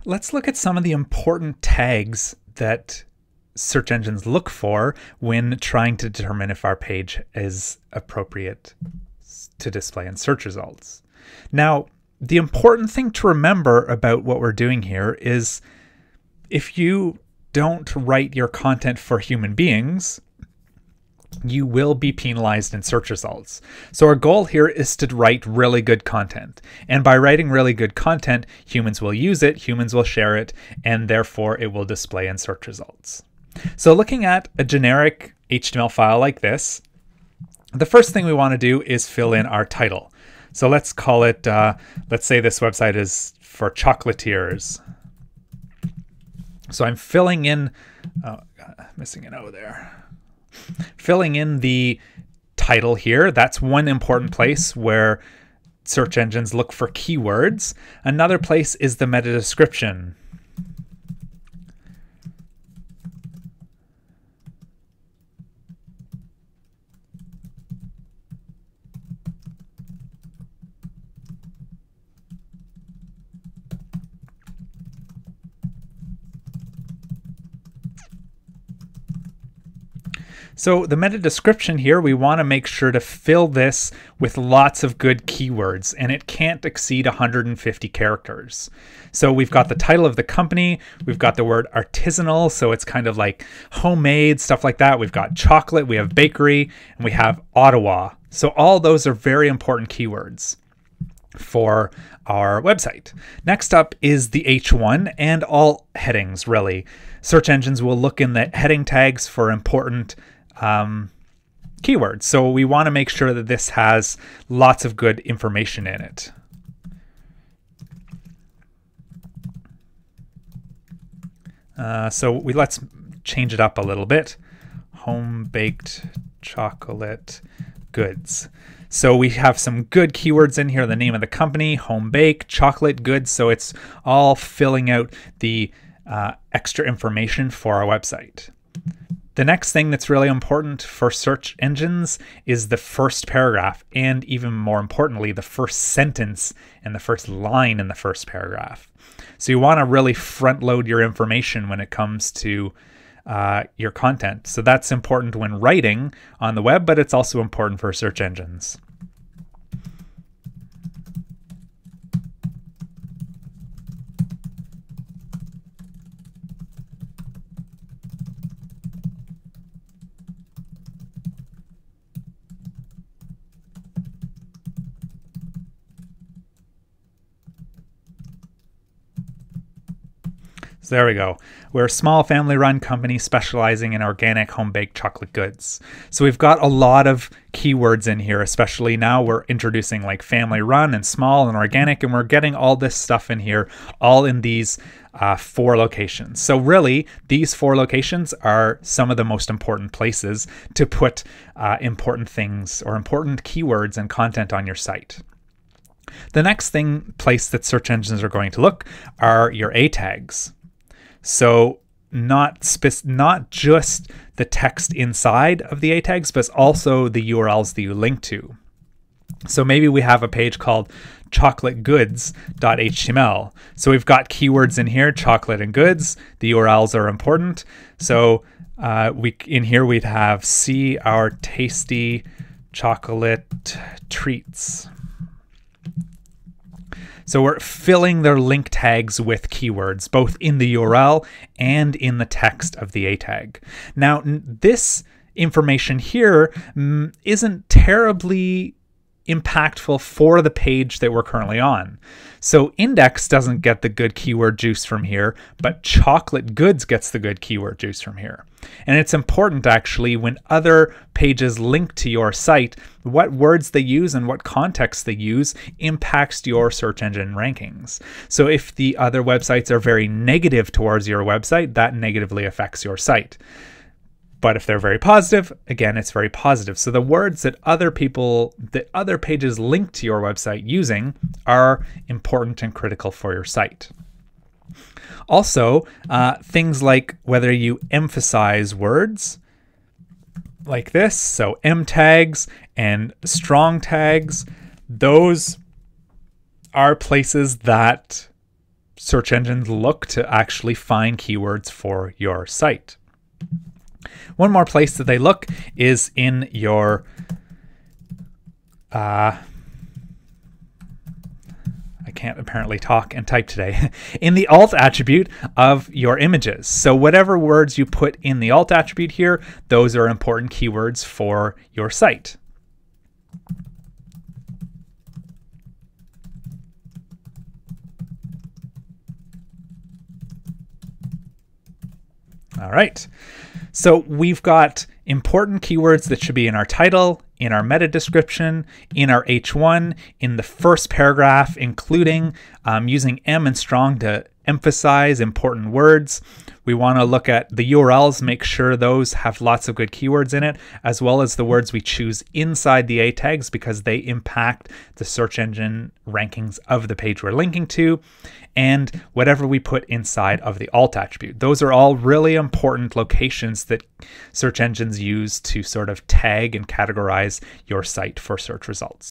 Let's look at some of the important tags that search engines look for when trying to determine if our page is appropriate to display in search results. Now, the important thing to remember about what we're doing here is if you don't write your content for human beings, you will be penalized in search results. So our goal here is to write really good content. And by writing really good content, humans will use it, humans will share it, and therefore it will display in search results. So looking at a generic HTML file like this, the first thing we want to do is fill in our title. So let's call it, let's say this website is for chocolatiers. So I'm filling in, missing an O there. Filling in the title here. That's one important place where search engines look for keywords. Another place is the meta description. So the meta description here, we want to make sure to fill this with lots of good keywords, and it can't exceed 150 characters. So we've got the title of the company, we've got the word artisanal, so it's kind of like homemade, stuff like that. We've got chocolate, we have bakery, and we have Ottawa. So all those are very important keywords for our website. Next up is the H1 and all headings, really. Search engines will look in the heading tags for important keywords. So we want to make sure that this has lots of good information in it. Let's change it up a little bit. Home baked chocolate goods. So we have some good keywords in here. The name of the company, home bake, chocolate goods. So it's all filling out the extra information for our website. The next thing that's really important for search engines is the first paragraph, and even more importantly, the first sentence and the first line in the first paragraph. So you want to really front load your information when it comes to your content. So that's important when writing on the web, but it's also important for search engines. So there we go. We're a small family-run company specializing in organic home-baked chocolate goods. So we've got a lot of keywords in here, especially now we're introducing like family-run and small and organic, and we're getting all this stuff in here, all in these 4 locations. So really, these 4 locations are some of the most important places to put important things or important keywords and content on your site. The next place that search engines are going to look are your A tags. So not just the text inside of the A tags, but also the URLs that you link to. So maybe we have a page called chocolategoods.html. So we've got keywords in here, chocolate and goods. The URLs are important. So in here we'd have see our tasty chocolate treats. So we're filling their link tags with keywords, both in the URL and in the text of the A tag. Now, this information here isn't terribly impactful for the page that we're currently on. So index doesn't get the good keyword juice from here, but chocolate goods gets the good keyword juice from here. And it's important actually when other pages link to your site, what words they use and what context they use impacts your search engine rankings. So if the other websites are very negative towards your website, that negatively affects your site. But if they're very positive, again, it's very positive. So the words that other pages link to your website using are important and critical for your site. Also, things like whether you emphasize words like this, so M tags and strong tags, those are places that search engines look to actually find keywords for your site. One more place that they look is in your I can't apparently talk and type today, in the alt attribute of your images. So whatever words you put in the alt attribute here, those are important keywords for your site. All right, so we've got important keywords that should be in our title, in our meta description, in our H1, in the first paragraph, including using M and strong to emphasize important words. We want to look at the URLs, make sure those have lots of good keywords in it, as well as the words we choose inside the A tags because they impact the search engine rankings of the page we're linking to, and whatever we put inside of the alt attribute. Those are all really important locations that search engines use to sort of tag and categorize your site for search results.